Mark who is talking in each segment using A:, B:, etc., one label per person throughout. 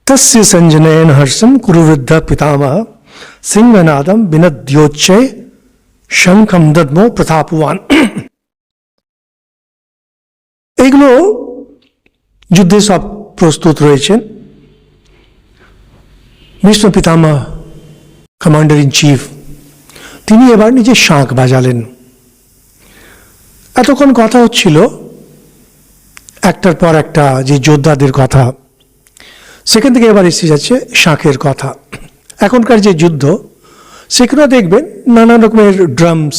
A: तस्य संजनयन हर्षम कुरुवृद्ध पितामह सिंहनादम विनद्योच्चय शंखम दद्मो प्रतापवान। এগুলো যুদ্ধে সব প্রস্তুত রয়েছেন। ভীষ্ম পিতামহ কমান্ডার ইন চিফ তিনি এবার নিজে শাঁখ বাজালেন। এতক্ষণ কথা হচ্ছিল একটার পর একটা যে যোদ্ধাদের কথা, সেখান থেকে এবার এসে যাচ্ছে শাঁখের কথা। এখনকার যে যুদ্ধ সেখানে দেখবেন নানা রকমের ড্রামস,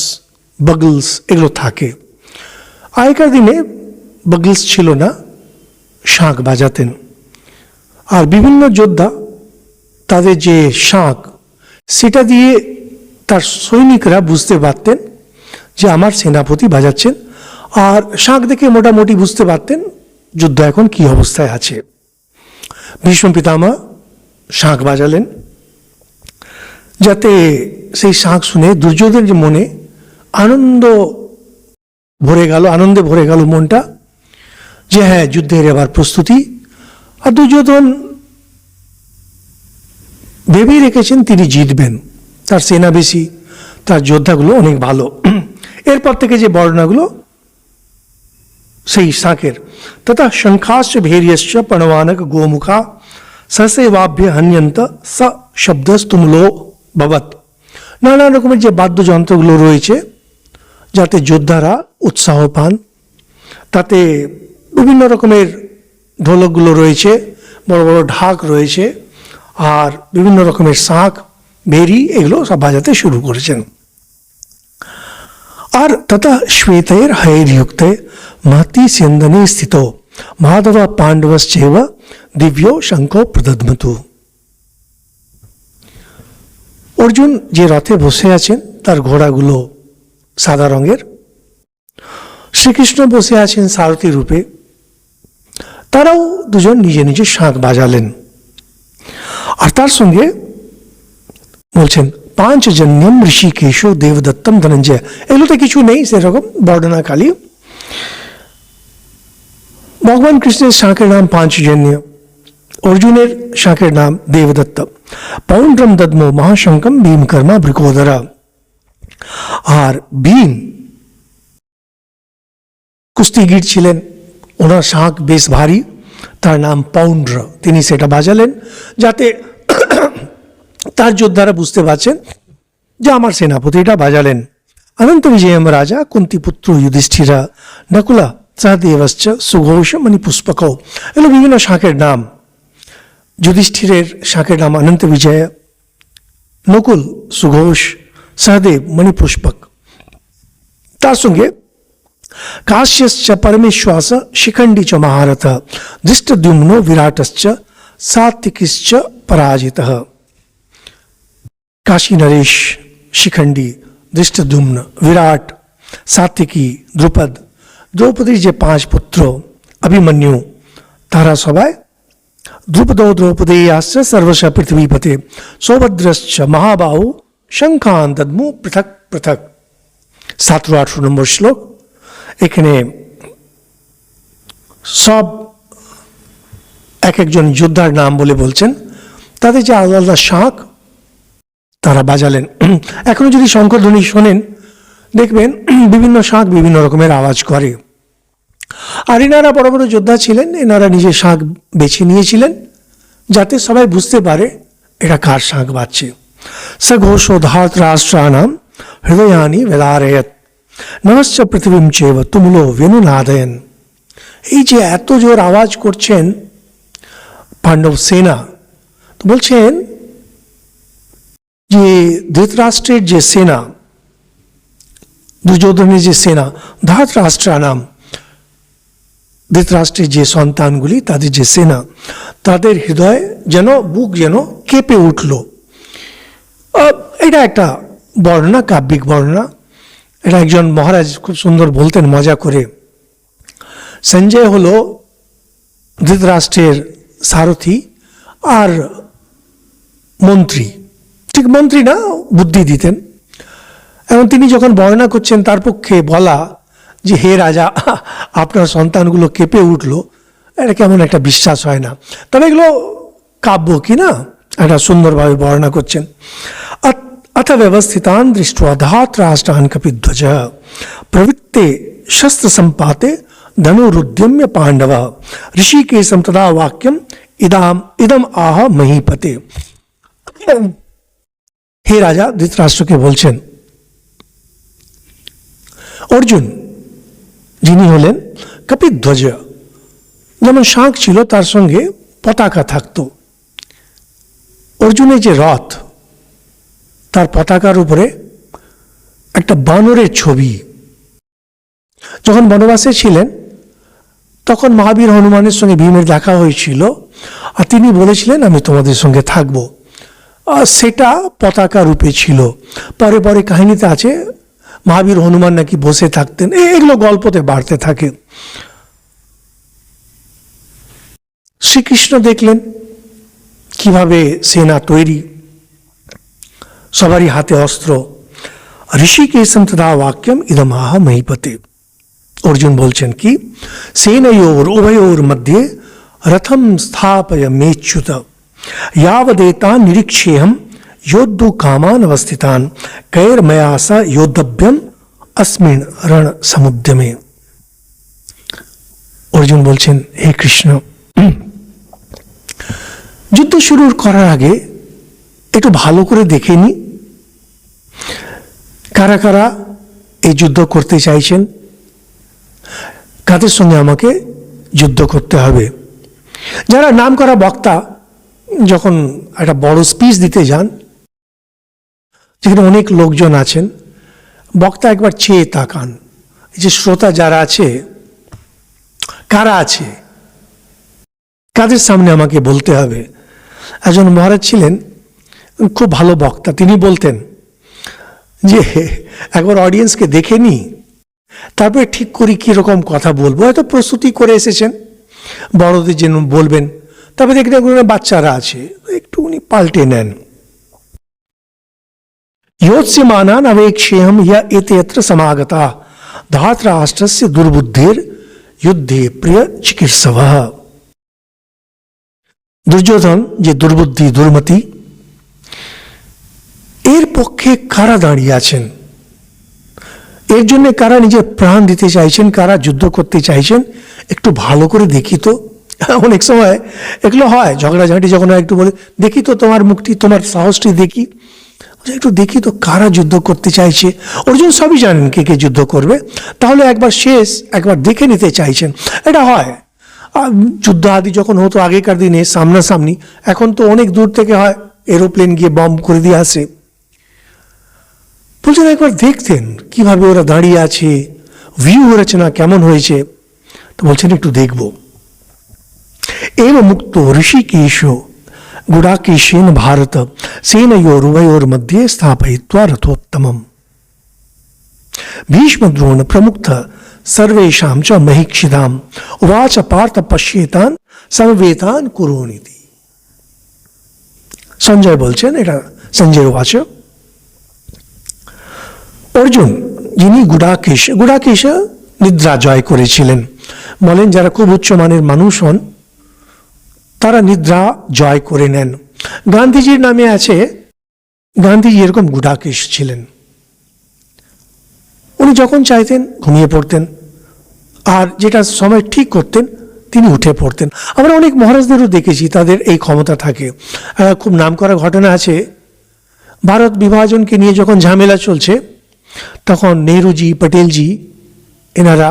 A: বাগলস এগুলো থাকে। আগেকার দিনে বাগলস ছিল না, শাঁখ বাজাতেন। আর বিভিন্ন যোদ্ধা তাদের যে শাঁখ সেটা দিয়ে তার সৈনিকরা বুঝতে পারতেন যে আমার সেনাপতি বাজাচ্ছেন, আর শাঁখ দেখে মোটামুটি বুঝতে পারতেন যুদ্ধ এখন কি অবস্থায় আছে। ভীষ্ম পিতামহ শাঁখ বাজালেন যাতে সেই শাঁখ শুনে দুর্যোধনের মনে আনন্দে ভরে গেল মনটা, যে হ্যাঁ যুদ্ধের এবার প্রস্তুতি। আর দুর্যোধন ভেবেই রেখেছেন তিনি জিতবেন, তার সেনা বেশি, তার যোদ্ধাগুলো অনেক ভালো। এরপর থেকে যে বর্ণনাগুলো সেই শাঁখের, তথা শঙ্খাশ্চ ভৈর্যশ্চ প্রণবানক গোমুখা সসেবাভ্য হন্যন্ত স শব্দস্তুমূলো ভবৎ। নানা রকমের যে বাদ্যযন্ত্রগুলো রয়েছে যাতে যোদ্ধারা উৎসাহ পান, তাতে বিভিন্ন রকমের ঢোলকগুলো রয়েছে, বড় বড় ঢাক রয়েছে, আর বিভিন্ন রকমের শাঁখ, ভেরি এগুলো সব বাজাতে শুরু করেছেন। আর তথা শ্বেতের হৈর্যুক্তে महति स्यन्दने स्थितो माधव पांडवश्चैव दिव्यो शंखो प्रदद्मतु। অর্জুন যে রথে বসে আছেন তার ঘোড়াগুলো সাদা রঙের, শ্রীকৃষ্ণ বসে আছেন সারথী রূপে, তারাও দুজন নিজে নিজে শাঁখ বাজালেন। আর তার সঙ্গে বলছেন পাঞ্চজন্যম ঋষিকেশ দেবদত্তম ধনঞ্জয়। এগুলোতে কিছু নেই সেরকম বর্ণনাকালী। ভগবান কৃষ্ণের শাঁখের নাম পাঞ্চজন্য, অর্জুনের শাঁখের নাম দেবদত্ত। পৌন্ড্রম দদ্মো মহাশঙ্কম ভীমকর্মা বৃকোদরা। আর ভীম কুস্তিগীর ছিলেন, ওনার শাঁখ বেশ ভারী, তার নাম পৌন্ড্র। তিনি সেটা বাজালেন যাতে তার যোদ্ধারা বুঝতে পারছেন যে আমার সেনাপতি এটা বাজালেন। অনন্ত বিজয়ম রাজা কুন্তিপুত্র যুধিষ্ঠিরা নকুলা সহদেবশ্চ সুঘোষ মণিপুষ্পক। এগুলো বিভিন্ন শাঁখের নাম। যুধিষ্ঠিরের শাঁখের নাম অনন্ত বিজয়, নকুল, সুঘোষ, সহদেব, মণিপুষ্পক। তার সঙ্গে কাশ্যশ্চ পরমেশ্বাস শিখণ্ডী চ মহারথ ধৃষ্টদ্যুম্নো বিরাটশ্চ সাত্বিকিশ্চ পরাজিত। কাশী নরেশ, শিখণ্ডী, ধৃষ্টদ্যুম্ন, বিরাট, সাত্বিকী, দ্রুপদ। দ্রৌপদীর যে 5 পুত্র অভিমন্যু, তারা সবাই দ্রুপদো দ্রৌপদেয়াশ্চ সর্বশ পৃথিবীপতে সৌভদ্রশ্চ মহাবাহু শঙ্খান দদ্মু পৃথক পৃথক। 17-18 নম্বর শ্লোক। এখানে সব এক একজন যোদ্ধার নাম বলে বলছেন, তাদের যে আলাদা আলাদা শাঁখ তারা বাজালেন। এখনো যদি শঙ্খধ্বনি শোনেন দেখবেন বিভিন্ন শাঁখ বিভিন্ন রকমের আওয়াজ করে। আর এনারা বড় বড় যোদ্ধা ছিলেন, এনারা নিজের শাঁখ বেছে নিয়েছিলেন যাতে সবাই বুঝতে পারে এটা কার শাঁখ বাজছে। সঘোষোধাত রাষ্ট্রানাম হৃদয়ানি বেদারয়ত নমশ্চ পৃথিবীম চেব তুমুলো বেনুনাদয়ন। এই যে এত জোর আওয়াজ করছেন পাণ্ডব সেনা, তো বলছেন যে ধৃতরাষ্ট্রের যে সেনা, দুর্যোধনের যে সেনা, ধাত রাষ্ট্রানাম, ধৃতরাষ্ট্রের যে সন্তানগুলি, তাদের যে সেনা, তাদের হৃদয় যেন, বুক যেন কেঁপে উঠল। এটা একটা বর্ণনা, কাব্যিক বর্ণনা। এটা একজন মহারাজ খুব সুন্দর বলতেন মজা করে। সঞ্জয় হলো ধৃতরাষ্ট্রের সারথি আর মন্ত্রী, ঠিক মন্ত্রী না, বুদ্ধি দিতেন। এবং তিনি যখন বর্ণনা করছেন তার পক্ষে বলা যে হে রাজা আপনার সন্তানগুলো কেঁপে উঠল, এটা কেমন একটা বিশ্বাস হয় না। তবে এগুলো কাব্য কি না, একটা সুন্দরভাবে বর্ণনা করছেন। अथ व्यवस्थितान दृष्ट्वा धातराष्ट्रान कपिध्वज प्रवृत्ते शस्त्र संपाते धनुरुद्यम्य पांडव ऋषिकेशम तदा वाक्यम इदम आह महीपते। हे राजा धृतराष्ट्रকে বলছেন, অর্জুন যিনি হলেন কপিধ্বজ, যেমন শাঁখ ছিল তার সঙ্গে পতাকা থাকতো। অর্জুনের যে রথ, তার পতাকার উপরে একটা বানরের ছবি। যখন বনবাসে ছিলেন তখন মহাবীর হনুমানের সঙ্গে ভীমের দেখা হয়েছিল, আর তিনি বলেছিলেন আমি তোমাদের সঙ্গে থাকব। সেটা পতাকা রূপে ছিল। পরে পরে কাহিনীতে আছে মহাবীর হনুমান নাকি বসে থাকতেন। এগুলো গল্পতে বাড়তে থাকে। শ্রীকৃষ্ণ দেখলেন কিভাবে সেনা তৈরি, সবারই হাতে অস্ত্র। ঋষিকেশম তথা বাক্যম ইদম আহ মহিপতে। অর্জুন বলছেন কি, সেনয়োর উভয়োর মধ্যে রথম স্থাপয় মেচ্যুত यावदेतान निरीक्षेहम योद्धु कामान अवस्थितान कैर्मया स योद्धव्यम अस्मिन रण समुद्यमे। অর্জুন বলছেন, হে কৃষ্ণ, যুদ্ধ শুরু করার আগে একটু ভালো করে দেখে নি কারা কারা এই যুদ্ধ করতে চাইছেন, কাদের সঙ্গে আমাকে যুদ্ধ করতে হবে। যারা নাম করা বক্তা যখন একটা বড় স্পিচ দিতে যান, যেখানে অনেক লোকজন আছেন, বক্তা একবার চেয়ে তাকান যে শ্রোতা যারা আছে কারা আছে, কাদের সামনে আমাকে বলতে হবে। একজন মহারাজ ছিলেন, খুব ভালো বক্তা। তিনি বলতেন যে একবার অডিয়েন্সকে দেখে নি, তারপরে ঠিক করি কীরকম কথা বলবো। হয়তো প্রস্তুতি করে এসেছেন, বড়দের যেন বলবেন, তবে দেখলেন বাচ্চারা আছে, একটু উনি পাল্টে নেন। योत्स्यमानान अवेक्षेहम या इत्यत्र समागता धातराष्ट्रस्य दुर्बुद्धिर युद्धे प्रिय चिकित्सवः। দুর্যোধন যে দুর্বুদ্ধি দুর্মতি, এর পক্ষে কারা দাঁড়িয়ে আছেন, এর জন্য কারা নিজের প্রাণ দিতে চাইছেন, কারা যুদ্ধ করতে চাইছেন, একটু ভালো করে দেখি তো। অনেক সময় এগুলো হয়, ঝগড়াঝাঁটি যখন একটু বলে দেখি তো তোমার মুখটি, তোমার সাহসটি দেখি, একটু দেখি তো কারা যুদ্ধ করতে চাইছে। অর্জুন সবই জানেন কে কে যুদ্ধ করবে, তাহলে একবার একবার দেখে নিতে চাইছেন। এটা হয় যুদ্ধ আদি যখন হতো আগেকার দিনে সামনাসামনি, এখন তো অনেক দূর থেকে হয়, এরোপ্লেন গিয়ে বম্ব করে দিয়ে আসে। বলছেন একবার দেখতেন কিভাবে ওরা দাঁড়িয়ে আছে, ভিউ রচনা কেমন হয়েছে, তো বলছেন একটু দেখব। एवं मुक्तो ऋषिकेशो गुडाकेशेन भारत सेनयोरुभयोर मध्ये स्थापयित्वा रथोत्तमम् भीष्मद्रोण प्रमुक्त सर्वेषां च महीक्षिताम् उवाच पार्थ पश्येतान् समवेतान् कुरुनिति। সঞ্জয় বলছেন, এটা সঞ্জয় উবাচ। অর্জুন যিনি গুডাকেশ নিদ্রা জয় করেছিলেন, বলেন যারা খুব উচ্চমানের মানুষ হন তারা নিদ্রা জয় করে নেন। গান্ধীজির নামে আছে, গান্ধীজি এরকম গুডাকেশ ছিলেন। উনি যখন চাইতেন ঘুমিয়ে পড়তেন, আর যেটা সময় ঠিক করতেন তিনি উঠে পড়তেন। আমরা অনেক মহারাজদেরও দেখেছি তাদের এই ক্ষমতা থাকে। খুব নামকরা ঘটনা আছে, ভারত বিভাজনকে নিয়ে যখন ঝামেলা চলছে তখন নেহরুজি, পটেলজি এনারা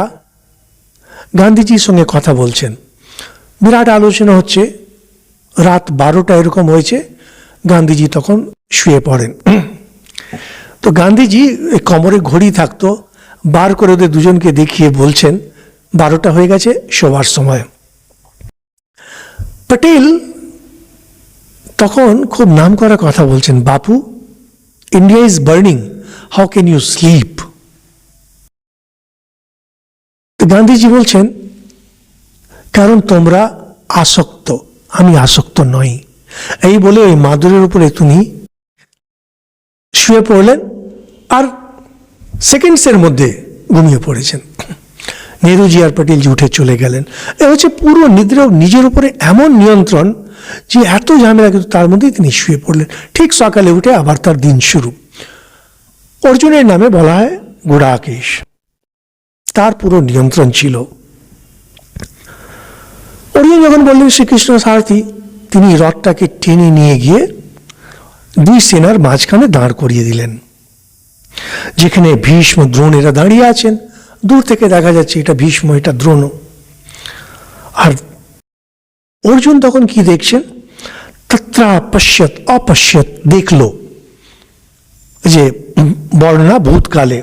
A: গান্ধীজির সঙ্গে কথা বলছেন, বিরাট আলোচনা হচ্ছে, রাত 12টা এরকম হয়েছে, গান্ধীজি তখন শুয়ে পড়েন। তো গান্ধীজি কোমরে ঘড়ি থাকতো, বার করে ওদের দুজনকে দেখিয়ে বলছেন 12টা হয়ে গেছে, শোবার সময়। পটেল তখন খুব নাম করা কথা বলছেন, Bapu India is burning, how can you sleep. তো গান্ধীজি বলছেন কারণ তোমরা আসক্ত, আমি আসক্ত নই। এই বলে ওই মাদুরের উপরে তিনি শুয়ে পড়লেন, আর সেকেন্ডসের মধ্যে ঘুমিয়ে পড়েছেন। নেহরুজি আর পটেলজি উঠে চলে গেলেন। এ হচ্ছে পুরো নিদ্রা, নিজের উপরে এমন নিয়ন্ত্রণ যে এত ঝামেলা, কিন্তু তার মধ্যেই তিনি শুয়ে পড়লেন। ঠিক সকালে উঠে আবার তার দিন শুরু। অর্জুনের নামে বলা হয় গুড়াকেশ, তার পুরো নিয়ন্ত্রণ ছিল। অর্জুন যখন বললেন শ্রীকৃষ্ণ সারথি, তিনি রথটাকে টেনে নিয়ে গিয়ে দুই সেনার মাঝখানে দাঁড় করিয়ে দিলেন, যেখানে ভীষ্ম দ্রোণ এরা দাঁড়িয়ে আছেন। দূর থেকে দেখা যাচ্ছে এটা ভীষ্ম, এটা দ্রোণ। আর অর্জুন তখন কি দেখছেন? তত্রা পশ্যত অপশ্যত, দেখল যে বর্ণনা ভূতকালে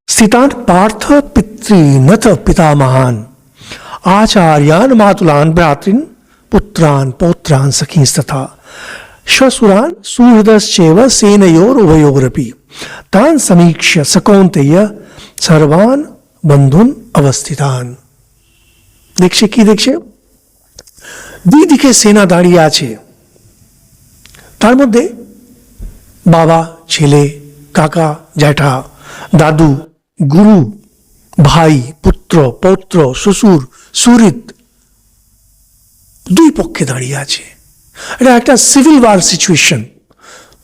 A: স্থিতান পার্থ পিতৃনথ পিতামহান आचार्यान मातुलान भ्रातृन पुत्रान पौत्रान सखींस्तथा श्वसुरान सुहृदश्चैव सेनयोर उभयोरपि तान समीक्ष्य सकौन्तेय सर्वान बंधुन अवस्थितान। দেখছে কি দেখছে? দুই দিকে সেনা দাঁড়িয়ে আছে, তার মধ্যে বাবা, ছেলে, কাকা, জ্যাঠা, দাদু, গুরু, ভাই, পুত্র, পৌত্র, শ্বশুর, সুহৃদ, দুই পক্ষে দাঁড়িয়ে আছে। এটা একটা সিভিল ওয়ার সিচুয়েশন।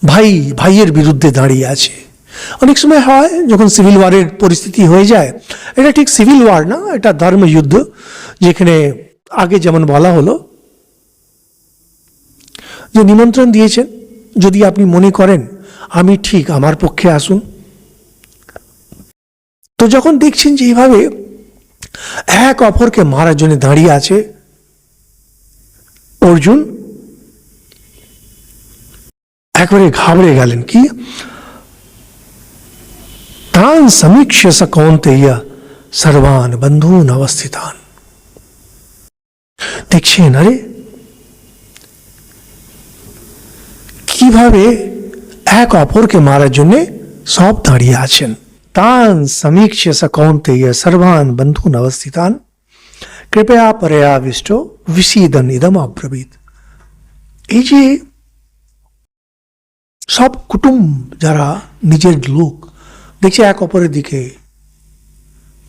A: ভাই ভাইয়ের বিরুদ্ধে দাঁড়িয়ে আছে। অনেক সময় হয় যখন সিভিল ওয়ারের পরিস্থিতি হয়ে যায়, এটা ঠিক সিভিল ওয়ার না, এটা ধর্মযুদ্ধ। যেখানে আগে যেমন বলা হলো যে নিমন্ত্রণ দিয়েছেন, যদি আপনি মনে করেন আমি ঠিক, আমার পক্ষে আসুন। তো যখন দেখছেন যে এইভাবে এক অপরকে মারার জন্য দাঁড়িয়ে আছে, অর্জুন একবারে ঘাবড়ে গেলেন। কি? তান সমীক্ষ্য স কৌন্তেয় সর্বান বন্ধুন অবস্থিতান। দেখছেন আরে কিভাবে এক অপরকে মারার জন্য সব দাঁড়িয়ে আছেন। तान समीक्ष्य स कौन्तेय सर्वान बंधून अवस्थितान कृपया परयाविष्टो विषीदन इदम अब्रवीत। এই যে সব কুটুম্ব, যারা নিজের লোক, দেখছে এক অপরের দিকে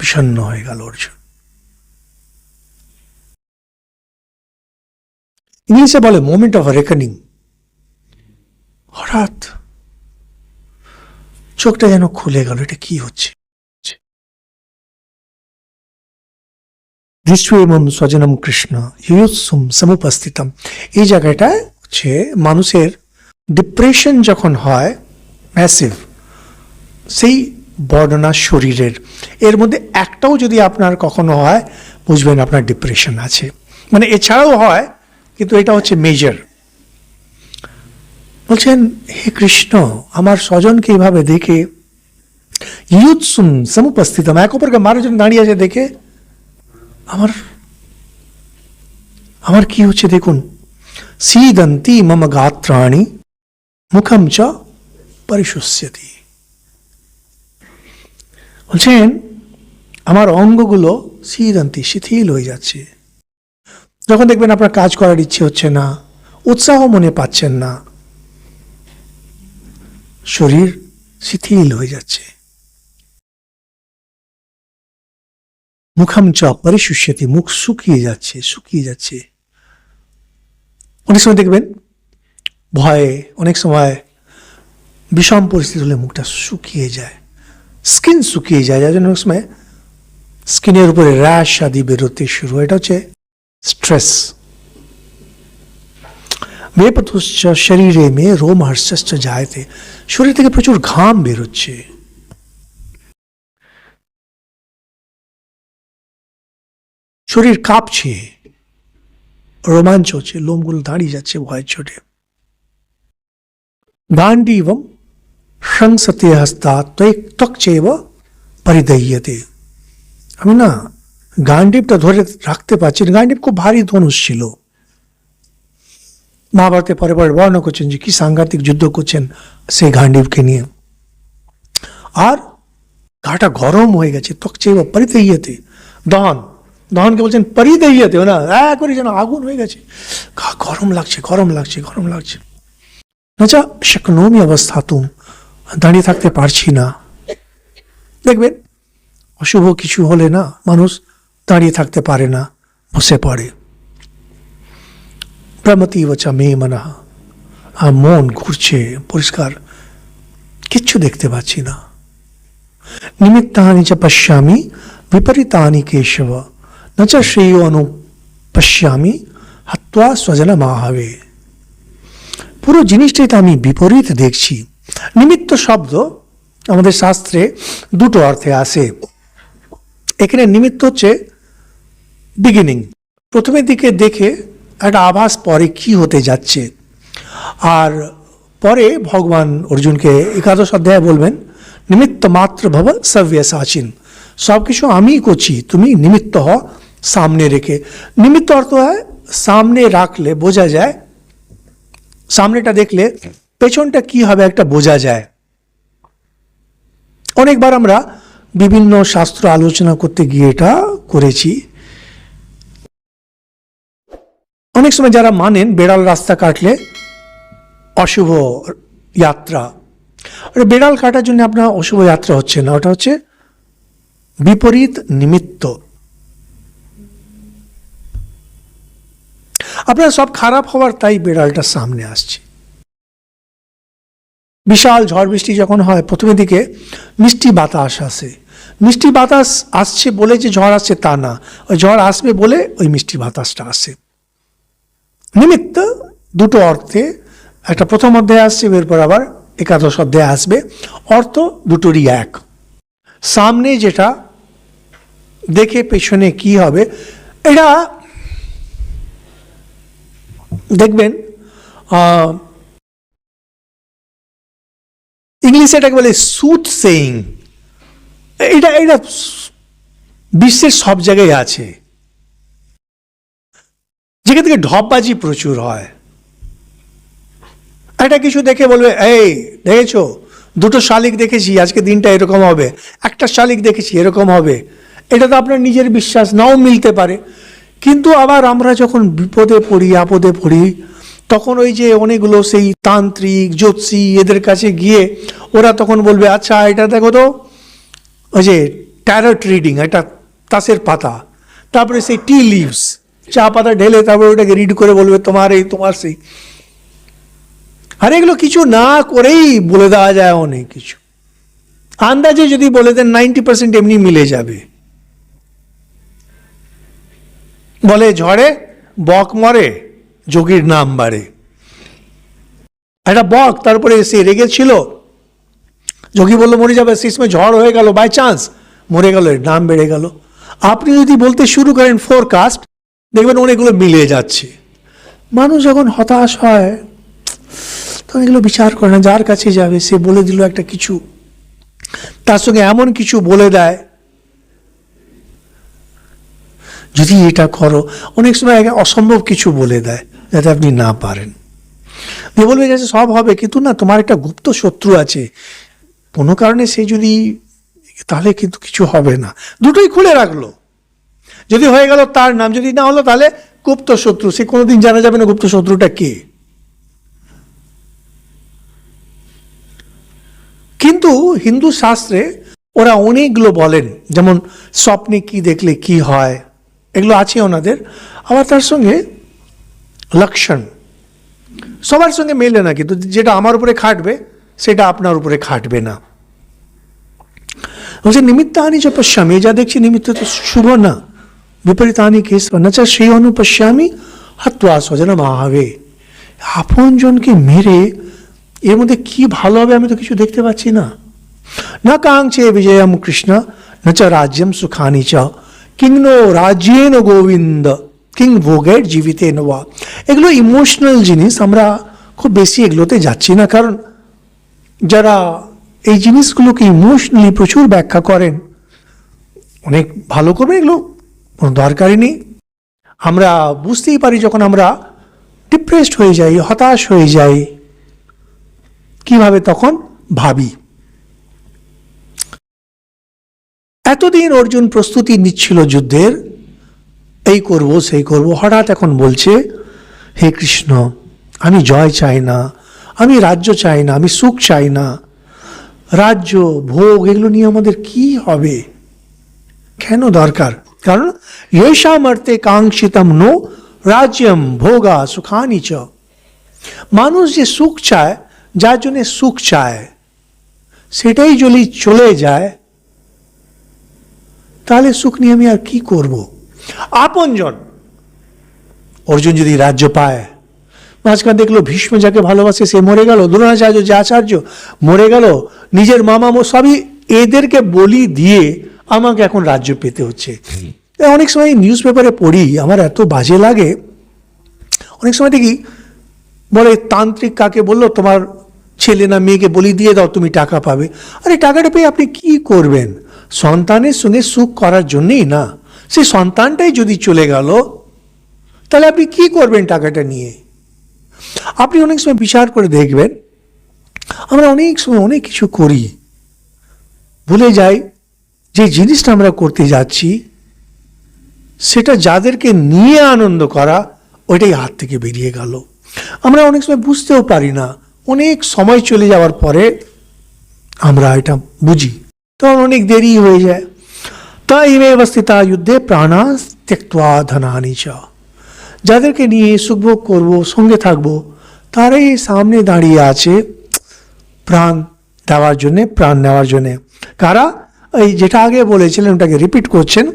A: বিষণ্ণ হয়ে গেল অর্জুন। ইংলিশে বলে মোমেন্ট অফ রেকনিং। হঠাৎ চোখটা যেন খুলে গেল, এটা কি হচ্ছে? দৃষ্ট্বেমম স্বজনম কৃষ্ণ ইয়ুৎসুম সমুপস্থিতম। এই জায়গাটায় হচ্ছে মানুষের ডিপ্রেশন যখন হয় ম্যাসিভ, সেই বর্ণনা শরীরের, এর মধ্যে একটাও যদি আপনার কখনো হয়, বুঝবেন আপনার ডিপ্রেশন আছে। মানে এছাড়াও হয়, কিন্তু এটা হচ্ছে মেজর। বলছেন, হে কৃষ্ণ, আমার স্বজনকে এইভাবে দেখে ইয়ুৎসুম সমুপস্থিতম, এক অপরকে মারার জন্য দাঁড়িয়ে আছে দেখে আমার কি হচ্ছে দেখুন। सीदन्ति मम गात्राणि মুখম চ পরিশুষ্যতি। বলছেন আমার অঙ্গগুলো সিদন্তি, শিথিল হয়ে যাচ্ছে। যখন দেখবেন আপনার কাজ করার ইচ্ছে হচ্ছে না, উৎসাহ মনে পাচ্ছেন না, শরীর শিথিল হয়ে যাচ্ছে। মুখম চ পরিশুষ্যতি, মুখ শুকিয়ে যাচ্ছে, শুকিয়ে যাচ্ছে। অনেক সময় দেখবেন ভয়ে, অনেক সময় বিষম পরিস্থিতি হলে মুখটা শুকিয়ে যায়, স্কিন শুকিয়ে যায়, যার জন্য অনেক সময় স্কিনের উপরে র্যাশ আদি বেরোতে শুরু হয়। এটা হচ্ছে স্ট্রেস। বেপতুশ্চ শরীরে মে রোম হর্ষশ্চ জায়তে, শরীর থেকে প্রচুর ঘাম বেরোচ্ছে। শরীর কাঁপছে, রোমাঞ্চ হচ্ছে, লোমগুলো দাঁড়িয়ে যাচ্ছে ভয়ের চোটে। গান্ডীবম সংসতে হস্তা ত্বকচেব পরিদহ্যতে। আমি না গান্ডীবটা ধরে রাখতে পারছি না। গান্ডীব খুব ভারী ধনুষ ছিল। মহাভারতে পরে পরে বর্ণনা করছেন যে কি সাংঘাতিক যুদ্ধ করছেন সেই গান্ডীবকে নিয়ে। আর গাটা গরম হয়ে গেছে, ত্বকচেব পরিদহ্যতে, দহনকে বলছেন পরিদহ্যতে, না করে যেন আগুন হয়ে গেছে, গা গরম লাগছে, গরম লাগছে, গরম লাগছে। আচ্ছা, শক্নোমি অবস্থা, তুম দাঁড়িয়ে থাকতে পারছি না। দেখবেন অশুভ কিছু হলে না মানুষ দাঁড়িয়ে থাকতে পারে না, বসে পড়ে। প্রমতিব চ মে মনঃ। আর মন ঘুরছে পরিষ্কার, কিচ্ছু দেখতে পাচ্ছি না। নিমিত্তানি চ পশ্যামি বিপরীতানি কেশব, ন চ শ্রেয় অনুপশ্যামি হত্বা স্বজন মাহাবে। পুরো জিনিসটাই তো আমি বিপরীত দেখছি। নিমিত্ত শব্দ আমাদের শাস্ত্রে দুটো অর্থে আসে। এখানে নিমিত্ত হচ্ছে বিগিনিং, প্রথমের দিকে দেখে একটা আভাস পরে কি হতে যাচ্ছে। আর পরে ভগবান অর্জুনকে 11 অধ্যায়ে বলবেন নিমিত্ত মাত্র ভব সব্যসাচিন, সব কিছু আমিই করছি, তুমি নিমিত্ত হও সামনে রেখে। নিমিত্ত অর্থ হয় সামনে রাখলে বোঝা যায়, সামনেটা দেখলে পেছনটা কি হবে একটা বোঝা যায়। অনেকবার আমরা বিভিন্ন শাস্ত্র আলোচনা করতে গিয়ে এটা করেছি। অনেক সময় যারা মানেন বেড়াল রাস্তা কাটলে অশুভ যাত্রা, বেড়াল কাটার জন্য আপনার অশুভ যাত্রা হচ্ছে না, ওটা হচ্ছে বিপরীত নিমিত্ত। আপনার সব খারাপ হওয়ার তাই বেড়ালটা সামনে আসছে। বিশাল ঝড় বৃষ্টি যখন হয় প্রথমে দিকে মিষ্টি বাতাস আসে, মিষ্টি বাতাস আসছে বলে যে ঝড় আসছে তা না, ওই ঝড় আসবে বলে ওই মিষ্টি বাতাসটা আসে। নিমিত্ত দুটো অর্থে, একটা প্রথম অধ্যায়ে আসছে, এরপর আবার 11 অধ্যায়ে আসবে, অর্থ দুটোরই এক। সামনে যেটা দেখে পেছনে কি হবে, এটা দেখবেন ইংলিশে এটাকে বলে সুথ সেইং। এটা এটা বিশ্বের সব জায়গায় আছে, যেখান থেকে ঢপবাজি প্রচুর হয়। একটা কিছু দেখে বলবে এই দেখেছো, দুটো শালিক দেখেছি আজকে দিনটা এরকম হবে, একটা শালিক দেখেছি এরকম হবে। এটা তো আপনার নিজের বিশ্বাস নাও মিলতে পারে, কিন্তু আবার আমরা যখন বিপদে পড়ি আপদে পড়ি তখন ওই যে অনেকগুলো সেই তান্ত্রিক জ্যোতিষী এদের কাছে গিয়ে ওরা তখন বলবে আচ্ছা এটা দেখো তো, ওই যে ট্যারট রিডিং, এটা তাসের পাতা, তারপরে সেই টি লিভস, চা পাতা ঢেলে তারপরে ওটাকে রিড করে বলবে তোমার এই তোমার সেই। আর এগুলো কিছু না করেই বলে দেওয়া যায় অনেক কিছু, আন্দাজে যদি বলে দেন 90% এমনি মিলে যাবে। বলে ঝড়ে বক মরে যোগীর নাম বাড়ে। একটা বক তারপরে সে রেগেছিল, যোগী বললো মরে যাবে, সেই সময় ঝড় হয়ে গেল, বাই চান্স মরে গেল, এর নাম বেড়ে গেল। আপনি যদি বলতে শুরু করেন ফোরকাস্ট, দেখবেন অনেকগুলো মিলে যাচ্ছে। মানুষ যখন হতাশ হয় তখন এগুলো বিচার করে না, যার কাছে যাবে সে বলে দিল একটা কিছু, তার সঙ্গে এমন কিছু বলে দেয় যদি এটা করো, অনেক সময় অসম্ভব কিছু বলে দেয় যাতে আপনি না পারেন। দিয়ে বলবে যে সব হবে, কিন্তু না, তোমার একটা গুপ্ত শত্রু আছে, কোনো কারণে সে যদি, তাহলে কিন্তু কিছু হবে না। দুটোই খুলে রাখলো, যদি হয়ে গেল তার নাম, যদি না হলো তাহলে গুপ্ত শত্রু, সে কোনোদিন জানা যাবে না গুপ্ত শত্রুটা কে। কিন্তু হিন্দু শাস্ত্রে ওরা অনেকগুলো বলেন, যেমন স্বপ্নে কি দেখলে কি হয়, এগুলো আছে ওনাদের। আবার তার সঙ্গে লক্ষণ সবার সঙ্গে মেলে না, কিন্তু যেটা আমার উপরে খাটবে সেটা আপনার উপরে খাটবে না। বলছে নিমিত্তানি চ পশ্যামি, যা দেখছি নিমিত্ত তো শুভ না, বিপরীতানি কেশব না চা সেই অনুপশ্যামি হত্বা স্বজন মাহাবে। আপনজনকে মেরে এর মধ্যে কি ভালো হবে আমি তো কিছু দেখতে পাচ্ছি না। না কাঙ্ক্ষে বিজয়ম কৃষ্ণ না চ রাজ্যম সুখানি চ কিংনো রাজ্যেন গোবিন্দ কিং ভোগের জীবিতে নোয়া। এগুলো ইমোশনাল জিনিস, আমরা খুব বেশি এগুলোতে যাচ্ছি না, কারণ যারা এই জিনিসগুলোকে ইমোশনালি প্রচুর ব্যাখ্যা করেন অনেক ভালো করবে, এগুলো কোনো দরকারই নেই। আমরা বুঝতেই পারি যখন আমরা ডিপ্রেসড হয়ে যাই, হতাশ হয়ে যাই, কিভাবে তখন ভাবি। এতদিন অর্জুন প্রস্তুতি নিচ্ছিল যুদ্ধের, এই করব সেই করব, হঠাৎ এখন বলছে হে কৃষ্ণ আমি জয় চাই না, আমি রাজ্য চাই না, আমি সুখ চাই না, রাজ্য ভোগ এগুলো নিয়ে আমাদের কি হবে, কেন দরকার? কারণ ইয়েষাম অর্থে কাঙ্ক্ষিতম নো রাজ্যম ভোগা সুখানি চ। মানুষ যে সুখ চায়, যার জন্য সুখ চায়, সেটাই যদি চলে যায়, তাহলে সুখ নিয়ে আমি আর কি করব? আপনজন অর্জুন যদি রাজ্য পায়, মাঝখানে দেখলো ভীষ্ম যাকে ভালোবাসে সে মরে গেল, দ্রোণাচার্য যে আচার্য মরে গেল, নিজের মামা সবই এদেরকে বলি দিয়ে আমাকে এখন রাজ্য পেতে হচ্ছে। অনেক সময় নিউজ পেপারে পড়ি, আমার এত বাজে লাগে। অনেক সময় দেখি বলে তান্ত্রিক কাকে বললো, তোমার ছেলে না মেয়েকে বলি দিয়ে দাও, তুমি টাকা পাবে। আরে টাকাটা পেয়ে আপনি কি করবেন? সন্তানের সঙ্গে সুখ করার জন্যেই না। সেই সন্তানটাই যদি চলে গেল, তাহলে আপনি কি করবেন টাকাটা নিয়ে? আপনি অনেক সময় বিচার করে দেখবেন, আমরা অনেক সময় অনেক কিছু করি, ভুলে যাই যে জিনিসটা আমরা করতে যাচ্ছি সেটা যাদেরকে নিয়ে আনন্দ করা, ওইটাই হাত থেকে বেরিয়ে গেল। আমরা অনেক সময় বুঝতেও পারি না, অনেক সময় চলে যাওয়ার পরে আমরা এটা বুঝি, তখন অনেক দেরি হয়ে যায়। তাই স্থিতা যুদ্ধে প্রাণা ত্যক্ত্বা ধনানি চ। যাদেরকে নিয়ে সুখভোগ করবো, সঙ্গে থাকবো, তারাই সামনে দাঁড়িয়ে আছে প্রাণ দেওয়ার জন্যে, প্রাণ নেওয়ার জন্যে। কারা? এই যেটা আগে বলেছিলেন ওটাকে রিপিট করছেন।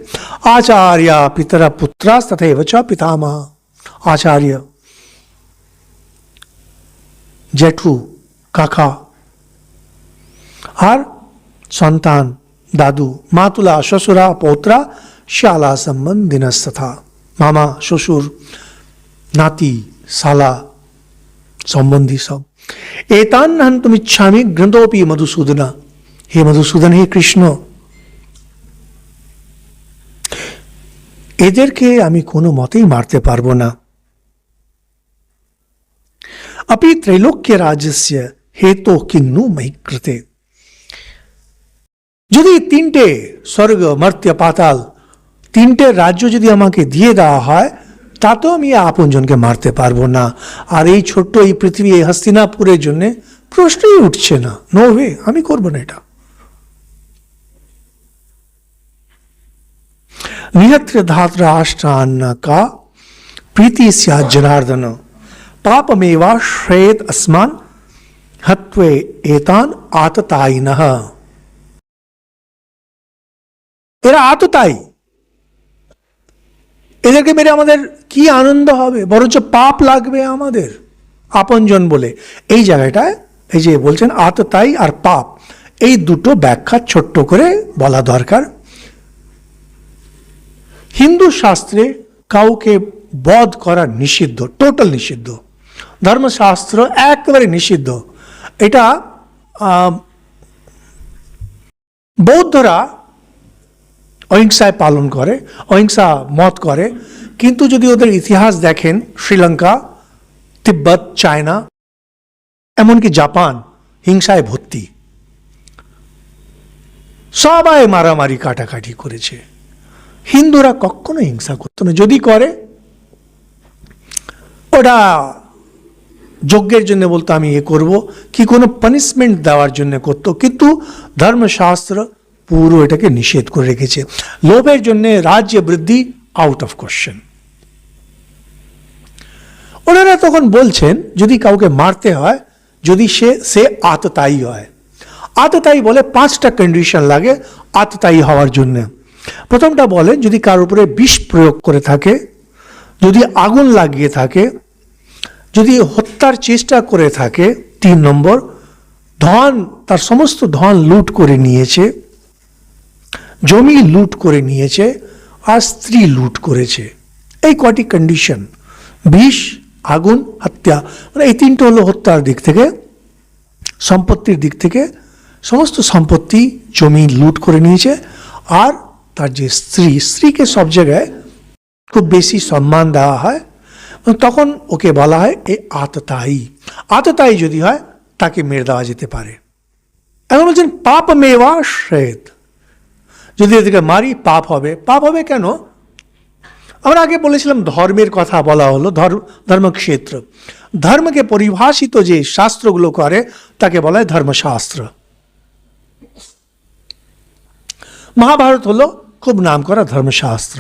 A: আচার্য পিতরা পুত্রা তথা চ পিতামহ। আচার্য, জেঠু, কাকা, আর সন্তান, দাদু, মাতুলা, শ্বশুরা, পৌত্রা, শালা সম্বন্ধিনস্তথা। মামা, শ্বশুর, নাতি, শালা, সম্বন্ধী সব। এতান হন্তমিচ্ছামি গ্রন্থোপি মধুসূদনা। হে মধুসূদন, হে কৃষ্ণ, এদেরকে আমি কোনো মতেই মারতে পারবো না। अपि त्रैलोक्य राजस्य हेतो किन्नु मयि कृते। যদি তিনটে স্বর্গ, মর্ত্য, পাতাল, তিনটে রাজ্য যদি আমাকে দিয়ে দেওয়া হয়, তাতেও আমি আপনজনকে মারতে পারবো না। আর এই ছোট্ট এই পৃথিবী, এই হস্তিনাপুরের জন্য প্রশ্নই উঠছে না। নো ওয়ে, আমি করবো না এটা। নিহত্র ধাতরাষ্ট্রান্ন কা প্রীতি স্যাৎ জনার্দন পাপমেবা শ্রেয়ত আসমান হত্বে এতান আততায়িনঃ। এরা আততায়ী, এদেরকে মেরে আমাদের কি আনন্দ হবে? বরঞ্চ পাপ লাগবে আমাদের আপনজন বলে। এই জায়গাটায় এই যে বলছেন আততায়ী আর পাপ, এই দুটো ব্যাখ্যা ছোট্ট করে বলা দরকার। হিন্দু শাস্ত্রে কাউকে বধ করা নিষিদ্ধ, টোটাল নিষিদ্ধ। ধর্মশাস্ত্র একেবারে নিষিদ্ধ। এটা বৌদ্ধরা অহিংসায় পালন করে, অহিংসা মত করে, কিন্তু যদি ওদের ইতিহাস দেখেন, শ্রীলঙ্কা, তিব্বত, চায়না, এমনকি জাপান হিংসায় ভর্তি। সবাই মারামারি কাটাকাটি করেছে। হিন্দুরা কখনো হিংসা করতো না, যদি করে ওটা যজ্ঞের জন্য বলতো আমি এ করব, কি কোনো পানিশমেন্ট দেওয়ার জন্য করতো। কিন্তু ধর্মশাস্ত্র পুরো এটাকে নিষেধ করে রেখেছে। লোভের জন্য রাজ্য বৃদ্ধি আউট অফ কোশ্চেন। ওনারা তখন বলছেন যদি কাউকে মারতে হয়, যদি সে আততায়ী হয়। আততায়ী বলে 5টা কন্ডিশন লাগে আততায়ী হওয়ার জন্য। প্রথমটা বলেন যদি কার উপরে বিষ প্রয়োগ করে থাকে, যদি আগুন লাগিয়ে থাকে, যদি হত্যার চেষ্টা করে থাকে। 3 নম্বর, ধন, তার সমস্ত ধন লুট করে নিয়েছে, জমি লুট করে নিয়েছে, আর স্ত্রী লুট করেছে। এই কটি কন্ডিশন, বিষ, আগুন, হত্যা, মানে এই 3টা হলো হত্যার দিক থেকে। সম্পত্তির দিক থেকে সমস্ত সম্পত্তি, জমি লুট করে নিয়েছে, আর তার যে স্ত্রীকে সব জায়গায় খুব বেশি সম্মান দেওয়া হয়, তখন ওকে বলা হয় এই আততায়ী। আততায়ী যদি হয় তাকে মেরে দেওয়া যেতে পারে। এখন বলছেন পাপমেবা শ্রেয়ত, যদি এদেরকে মারি পাপ হবে। পাপ হবে কেন? আমরা আগে বলেছিলাম ধর্মের কথা বলা হলো, ধর্মক্ষেত্র। ধর্মকে পরিভাষিত যে শাস্ত্রগুলো করে তাকে বলা হয় ধর্মশাস্ত্র। মহাভারত হলো খুব নাম করা ধর্মশাস্ত্র।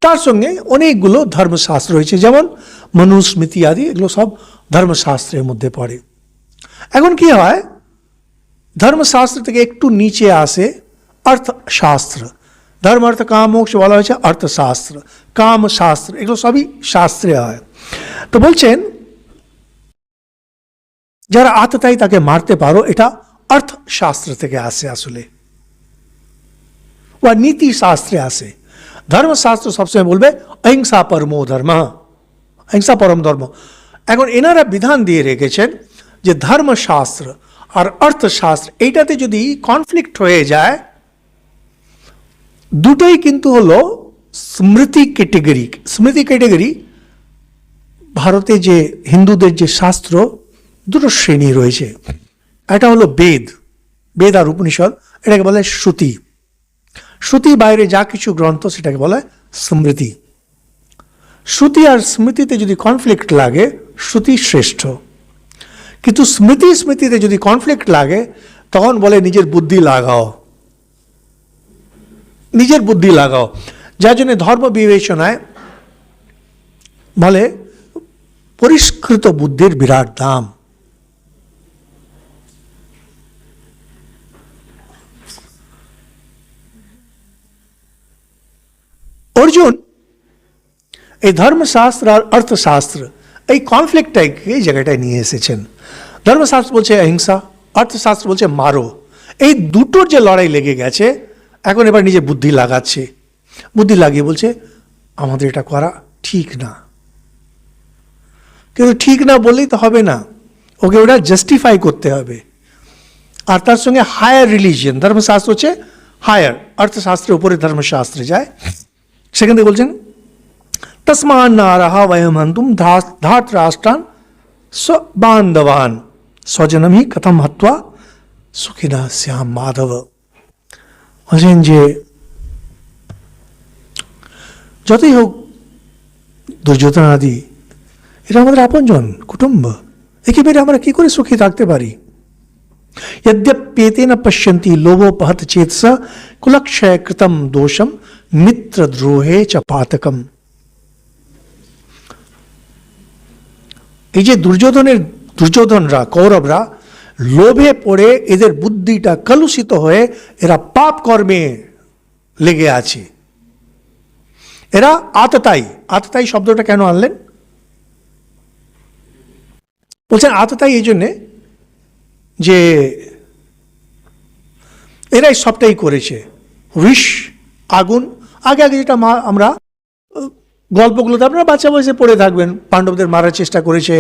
A: তার সঙ্গে অনেকগুলো ধর্মশাস্ত্র রয়েছে, যেমন মনুস্মৃতি আদি, এগুলো সব ধর্মশাস্ত্রের মধ্যে পড়ে। এখন কি হয়, ধর্মশাস্ত্র থেকে একটু নিচে আসে অর্থশাস্ত্র। ধর্ম অর্থ কাম মোক্ষ বলা হয়েছে অর্থশাস্ত্র, কাম শাস্ত্র, এগুলো সবই শাস্ত্রে হয়। তো বলছেন যারা আততায়ী তাকে মারতে পারো, এটা অর্থশাস্ত্র থেকে আসে আসলে, বা নীতি শাস্ত্রে আসে। ধর্মশাস্ত্র সবসময় বলবে অহিংসা পরমো ধর্ম, অহিংসা পরম ধর্ম। এখন এনারা বিধান দিয়ে রেখেছেন যে ধর্মশাস্ত্র আর অর্থশাস্ত্র এইটাতে যদি কনফ্লিক্ট হয়ে যায়, দুটোই কিন্তু হলো স্মৃতি ক্যাটেগরি। স্মৃতি ক্যাটেগরি, ভারতে যে হিন্দুদের যে শাস্ত্র, দুটো শ্রেণী রয়েছে। একটা হলো বেদ, বেদ আর উপনিষদ, এটাকে বলে শ্রুতি। শ্রুতি বাইরে যা কিছু গ্রন্থ সেটাকে বলে স্মৃতি। শ্রুতি আর স্মৃতিতে যদি কনফ্লিক্ট লাগে, শ্রুতি শ্রেষ্ঠ। কিন্তু স্মৃতিতে যদি কনফ্লিক্ট লাগে, তখন বলে নিজের বুদ্ধি লাগাও, নিজের বুদ্ধি লাগাও। যার জন্য ধর্ম বিবেচনায় বলে পরিষ্কৃত বুদ্ধির বিরাট দাম। অর্জুন এই ধর্মশাস্ত্র আর অর্থশাস্ত্র এই কনফ্লিক্টটাকে এই জায়গাটায় নিয়ে এসেছেন। ধর্মশাস্ত্র বলছে অহিংসা, অর্থশাস্ত্র বলছে মারো। এই দুটোর যে লড়াই লেগে গেছে, এখন এবার নিজে বুদ্ধি লাগাচ্ছে। বুদ্ধি লাগিয়ে বলছে আমাদের এটা করা ঠিক না। কিন্তু ঠিক না বললেই তো হবে না, ওকে ওটা জাস্টিফাই করতে হবে। আর তার সঙ্গে হায়ার রিলিজিয়ন, ধর্মশাস্ত্র হচ্ছে হায়ার, অর্থশাস্ত্রের উপরে ধর্মশাস্ত্রে যায়। সেখান থেকে বলছেন তসমান নারাহা বয়ম হন্তুম ধাত রাষ্ট্রান বান্ধবান স্বজনম হি কথম হত্বা সুখিনা শ্যাম মাধব। বলছেন যে যতই হোক দুর্যোধন আদি, এটা আমাদের আপনজন, কুটুম্ব, একে মেরে আমরা কি করে সুখী থাকতে পারি? यद्यप्येतेन पश्यन्ति लोभोपहत चेतसा कुलक्षय कृतम दोषम मित्रद्रोहे च पातकम। এই যে দুর্যোধনরা, কৌরবরা লোভে পড়ে এদের বুদ্ধিটা কলুষিত হয়ে এরা পাপ কর্মে লেগে আছে। এরা আততায়ী। আততায়ী শব্দটা কেন আনলেন? বলছেন আততায়ী এই জন্যে যে এরাই সবটাই করেছে। বিষ, আগুন, আগে যেটা আমরা গল্পগুলোতে আপনারা বাচ্চা বয়সে পড়ে থাকবেন, পাণ্ডবদের মারার চেষ্টা করেছে,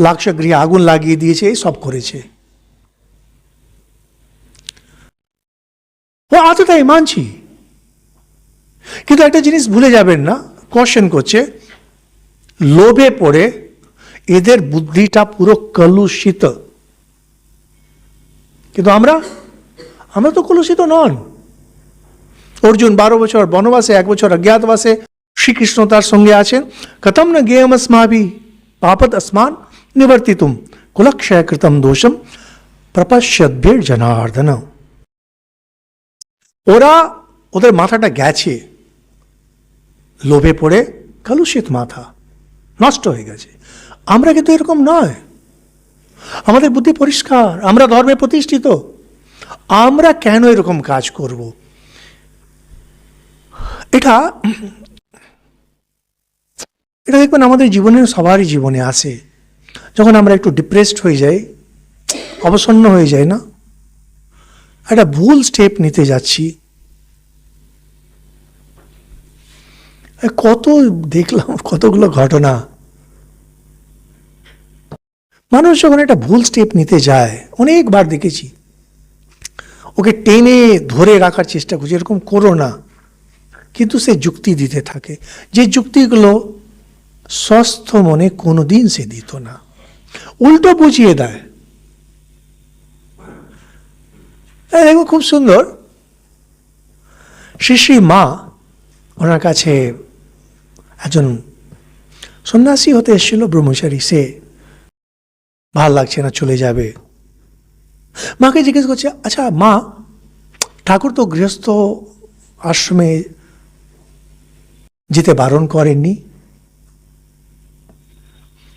A: লাক্ষাগৃহে আগুন লাগিয়ে দিয়েছে, এই সব করেছে। ও আততায়ী মানছি, কিন্তু একটা জিনিস ভুলে যাবেন না, কোশ্চেন করছে লোভে পড়ে এদের বুদ্ধিটা পুরো কলুষিত। কিন্তু আমরা তো কলুষিত নন। অর্জুন 12 বছর বনবাসে, 1 বছর অজ্ঞাতবাসে, শ্রীকৃষ্ণ তার সঙ্গে আছেন। কথম না জ্ঞেয়ম अस्माभि পাপদ আসমান নিবর্তিতুম কুলক্ষয় কৃতম দোষম প্রপশ্যদ্ভির জনার্দন। ওদের মাথাটা গেছে লোভে পড়ে, কলুষিত মাথা, নষ্ট হয়ে গেছে। আমরা কিন্তু এরকম নয়, আমাদের বুদ্ধি পরিষ্কার, আমরা ধর্মে প্রতিষ্ঠিত। আমরা কেন এরকম কাজ করব? এটা দেখবেন আমাদের জীবনে, সবারই জীবনে আসে। যখন আমরা একটু ডিপ্রেসড হয়ে যাই, অবসন্ন হয়ে যাই না, একটা ভুল স্টেপ নিতে যাচ্ছি। কত দেখলাম, কতগুলো ঘটনা। মানুষ যখন একটা ভুল স্টেপ নিতে যায়, অনেকবার দেখেছি, ওকে টেনে ধরে রাখার চেষ্টা করছে, এরকম করো না, কিন্তু সে যুক্তি দিতে থাকে, যে যুক্তিগুলো স্বস্থ মনে কোনোদিন সে দিত না, উল্টো বুঝিয়ে দেয়। দেখো খুব সুন্দর, শ্রী মা, ওনার কাছে একজন সন্ন্যাসী হতে এসেছিল, ব্রহ্মচারী, সে ভাল লাগছে না, চলে যাবে। মাকে জিজ্ঞেস করছে, আচ্ছা মা, ঠাকুর তো গৃহস্থ আশ্রমে যেতে বারণ করেননি?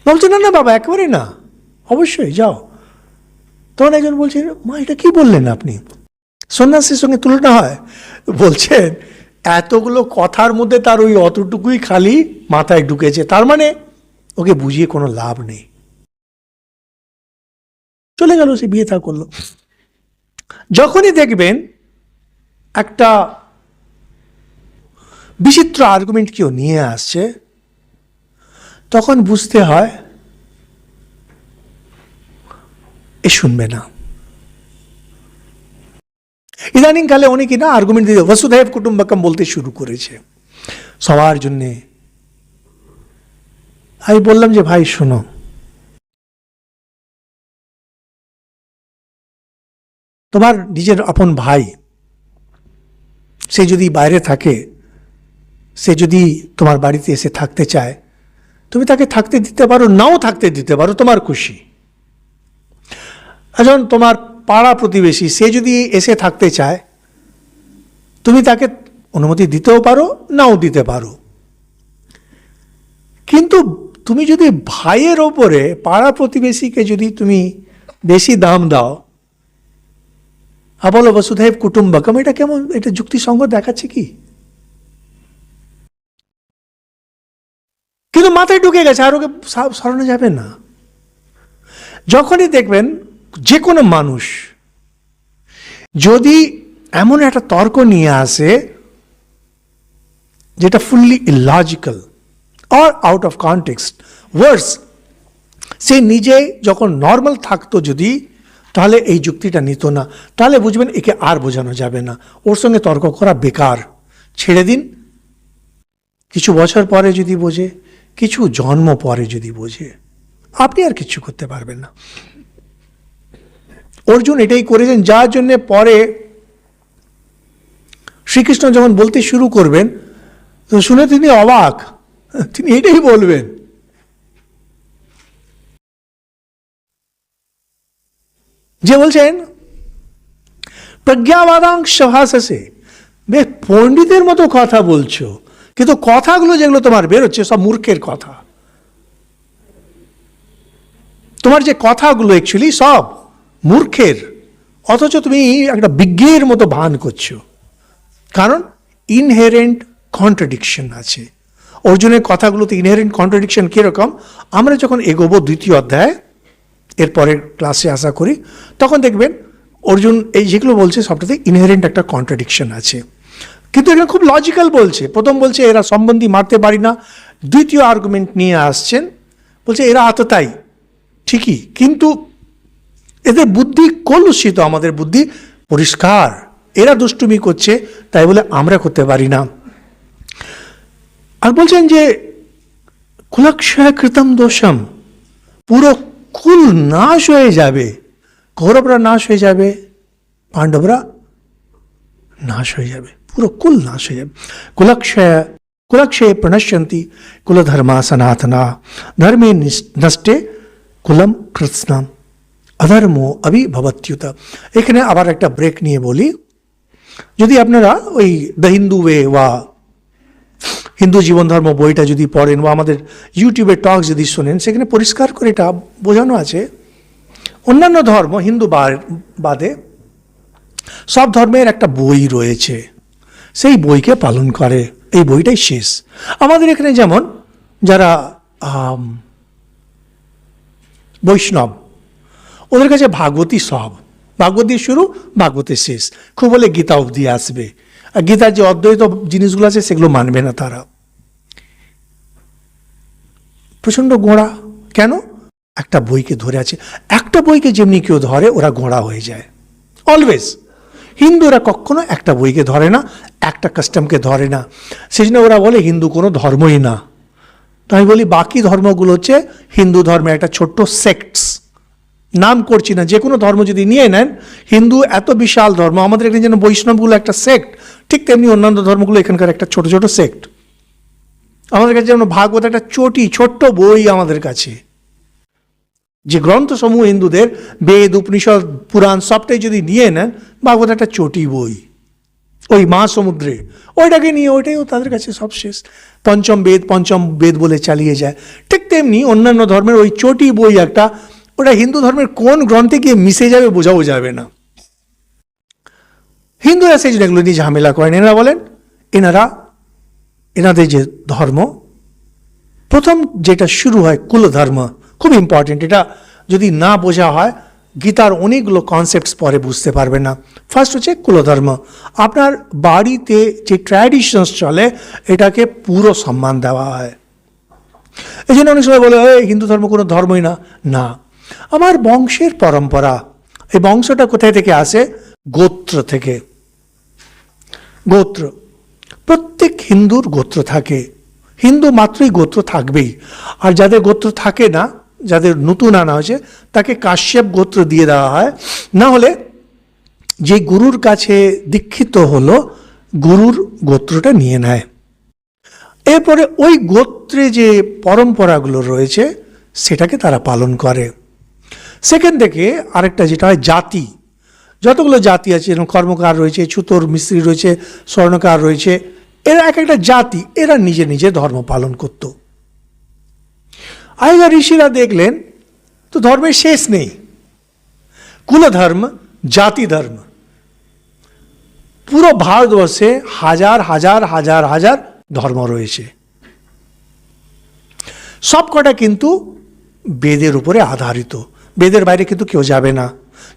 A: বলছে না না বাবা, একেবারে না, অবশ্যই যাও। তখন একজন বলছে, মা এটা কি বললেন আপনি, সন্ন্যাসীর সঙ্গে তুলনা হয়? বলছেন এতগুলো কথার মধ্যে তার ওই অতটুকুই খালি মাথায় ঢুকেছে, তার মানে ওকে বুঝিয়ে কোনো লাভ নেই। চলে গেল, সে বিয়ে থা করলো। যখনই দেখবেন একটা বিচিত্র আর্গুমেন্ট কেউ নিয়ে আসছে, তখন বুঝতে হয় এ শুনবে না। ইদানিংকালে অনেকে না আর্গুমেন্ট দিয়ে বসুধৈব কুটুম্বকম বলতে শুরু করেছে সবার জন্যে। আমি বললাম যে ভাই শোনো, তোমার নিজের আপন ভাই সে যদি বাইরে থাকে, সে যদি তোমার বাড়িতে এসে থাকতে চায়, তুমি তাকে থাকতে দিতে পারো, নাও থাকতে দিতে পারো, তোমার খুশি। এখন তোমার পাড়া প্রতিবেশী সে যদি এসে থাকতে চায়, তুমি তাকে অনুমতি দিতেও পারো, নাও দিতে পারো। কিন্তু তুমি যদি ভাইয়ের ওপরে পাড়া প্রতিবেশীকে যদি তুমি বেশি দাম দাও, বলো বসুধৈব কুটুম্বকম, এটা কেমন, এটা যুক্তিসঙ্গত দেখাচ্ছে কি? কিন্তু মাথায় ঢুকে গেছে, আর ওকে সরানো যাবে না। যখনই দেখবেন যে কোনো মানুষ যদি এমন একটা তর্ক নিয়ে আসে যেটা fully illogical or out of context, worse সে নিজে যখন নর্মাল থাকতো যদি, তাহলে এই যুক্তিটা নিত না, তাহলে বুঝবেন একে আর বোঝানো যাবে না, ওর সঙ্গে তর্ক করা বেকার, ছেড়ে দিন। কিছু বছর পরে যদি বোঝে, কিছু জন্ম পরে যদি বোঝে, আপনি আর কিছু করতে পারবেন না। অর্জুন এটাই করেছেন, যার জন্য পরে শ্রীকৃষ্ণ যখন বলতে শুরু করবেন তো শুনে তিনি অবাক, তিনি এটাই বলবেন। যে বলছেন প্রজ্ঞাবাদাংশ ভাষাসে, বেশ পণ্ডিতের মতো কথা বলছো, কিন্তু কথাগুলো যেগুলো তোমার বেরোচ্ছে সব মূর্খের কথা। তোমার যে কথাগুলো অ্যাকচুয়ালি সব মূর্খের, অথচ তুমি একটা বিজ্ঞের মতো ভান করছো। কারণ ইনহেরেন্ট কন্ট্রাডিকশন আছে অর্জুনের কথাগুলোতে। ইনহেরেন্ট কন্ট্রাডিকশন কীরকম, আমরা যখন এগোবো দ্বিতীয় অধ্যায়, এরপরের ক্লাসে আশা করি, তখন দেখবেন অর্জুন এই যেগুলো বলছে সবটাতে ইনহেরেন্ট একটা কন্ট্রাডিকশন আছে, কিন্তু এখানে খুব লজিক্যাল বলছে। প্রথম বলছে এরা সম্বন্ধী মারতে পারি না, দ্বিতীয় আর্গুমেন্ট নিয়ে আসছেন, বলছে এরা আততাই, ঠিকই, কিন্তু এদের বুদ্ধি কলুষিত, আমাদের বুদ্ধি পরিষ্কার, এরা দুষ্টুমি করছে তাই বলে আমরা করতে পারি না। আর বলছেন যে কুলক্ষয় কৃতম দোষম, পুরো কুল নাশ হয়ে যাবে, কৌরবরা নাশ হয়ে যাবে, পাণ্ডবরা নাশ হয়ে যাবে, পুরো কুল নাশ হয়ে যাবে। কুলক্ষয়ে প্রণশ্যন্তি কুলধর্মা সনাতনা, ধর্মে নষ্টে কুলম কৃৎস্নাম অধর্ম অভিভবত্যুত। এখানে আবার একটা ব্রেক নিয়ে বলি, যদি আপনারা ওই দ্য হিন্দু ওয়ে বা হিন্দু জীবন ধর্ম বইটা যদি পড়েন বা আমাদের ইউটিউবে টক যদি শোনেন, সেখানে পরিষ্কার করে এটা বোঝানো আছে, অন্যান্য ধর্ম হিন্দু বাদে সব ধর্মের একটা বই রয়েছে, সেই বইকে পালন করে, এই বইটাই শেষ। আমাদের এখানে যেমন যারা বৈষ্ণব, ওদের কাছে ভাগবতী সব, ভাগবতী শুরু ভাগবতের শেষ, খুব হলে গীতা অবধি আসবে, আর গীতার যে অদ্বৈত জিনিসগুলো আছে সেগুলো মানবে না তারা। প্রচণ্ড গোঁড়া, কেন? একটা বইকে ধরে আছে, একটা বইকে যেমনি কেউ ধরে ওরা গোঁড়া হয়ে যায় অলওয়েজ। হিন্দুরা কখনো একটা বইকে ধরে না, একটা কাস্টমকে ধরে না, সেই জন্য ওরা বলে হিন্দু কোনো ধর্মই না। তো আমি বলি বাকি ধর্মগুলো হচ্ছে হিন্দু ধর্মের একটা ছোট্ট সেক্টস, নাম করছি না, যে কোনো ধর্ম যদি নিয়ে নেন, হিন্দু এত বিশাল ধর্ম, আমাদের এখানে যেন বৈষ্ণবগুলো একটা সেক্ট, ঠিক তেমনি অন্যান্য ধর্মগুলো এখানকার একটা ছোট ছোট সেক্ট। আমাদের কাছে যেমন ভাগবত একটা ছোট্ট বই, আমাদের কাছে যে গ্রন্থসমূহ হিন্দুদের বেদ উপনিষদ পুরাণ সবটাই যদি নিয়ে নেন, ভাগবত একটা চটি বই, ওই মহাসমুদ্রে, ওইটাকে নিয়ে ওইটাইও তাদের কাছে সব শেষ। পঞ্চম বেদ বলে চালিয়ে যায়। ঠিক তেমনি অন্যান্য ধর্মের ওই চটি বই একটা, ওটা হিন্দু ধর্মের কোন গ্রন্থে গিয়ে মিশে যাবে বোঝাও যাবে না। হিন্দুরা সেই জন্য এগুলো নিয়ে ঝামেলা করেন। এনারা বলেন এনাদের যে ধর্ম, প্রথম যেটা শুরু হয় কুলধর্ম, খুব ইম্পর্টেন্ট। এটা যদি না বোঝা হয় গীতার অনেকগুলো কনসেপ্টস পরে বুঝতে পারবে না। ফার্স্ট হচ্ছে কুলধর্ম। আপনার বাড়িতে যে ট্র্যাডিশনস চলে এটাকে পুরো সম্মান দেওয়া হয়। এই জন্য অনেক সময় বলে হিন্দু ধর্ম কোনো ধর্মই না। না, আমার বংশের পরম্পরা। এই বংশটা কোথায় থেকে আসে? গোত্র থেকে। গোত্র, প্রত্যেক হিন্দুর গোত্র থাকে। হিন্দু মাত্রই গোত্র থাকবেই। আর যাদের গোত্র থাকে না, যাদের নতুন আনা হয়েছে, তাকে কাশ্যপ গোত্র দিয়ে দেওয়া হয়। না হলে যে গুরুর কাছে দীক্ষিত হলো, গুরুর গোত্রটা নিয়ে নেয়। এরপরে ওই গোত্রে যে পরম্পরাগুলো রয়েছে সেটাকে তারা পালন করে। সেখান থেকে আরেকটা যেটা হয় জাতি। যতগুলো জাতি আছে, যেরকম কর্মকার রয়েছে, ছুতোর মিস্ত্রি রয়েছে, স্বর্ণকার রয়েছে, এরা এক একটা জাতি, এরা নিজে নিজে ধর্ম পালন করত। আগেকার ঋষিরা দেখলেন তো ধর্মের শেষ নেই। কুলধর্ম, জাতি ধর্ম, পুরো ভারতবর্ষে হাজার হাজার হাজার হাজার ধর্ম রয়েছে। সবকটা কিন্তু বেদের উপরে আধারিত। বেদের বাইরে কিন্তু কেউ যাবে না।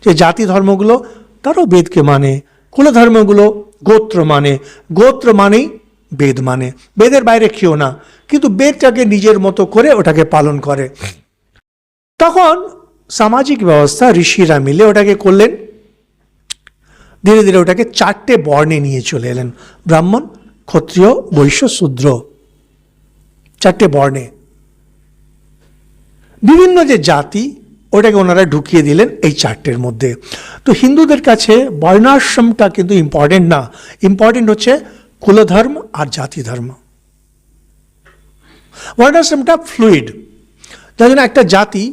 A: যে জাতি ধর্মগুলো তারাও বেদকে মানে, কুলধর্মগুলো গোত্র মানে, গোত্র মানেই বেদ মানে, বেদের বাইরে কেউ না, কিন্তু বেদটাকে নিজের মতো করে ওটাকে পালন করে। তখন সামাজিক ব্যবস্থা ঋষিরা মিলে ওটাকে করলেন। ধীরে ধীরে ওটাকে 4টে বর্ণে নিয়ে চলে এলেন, ব্রাহ্মণ, ক্ষত্রিয়, বৈশ্য, শূদ্র, 4টে বর্ণে। বিভিন্ন যে জাতি ওটাকে ওনারা ঢুকিয়ে দিলেন এই 4টের মধ্যে। তো হিন্দুদের কাছে বর্ণাশ্রমটা কিন্তু ইম্পর্টেন্ট না, ইম্পর্টেন্ট হচ্ছে কুলধর্ম আর জাতি ধর্ম। বর্ণাশ্রমটা ফ্লুইড। যার জন্য একটা জাতি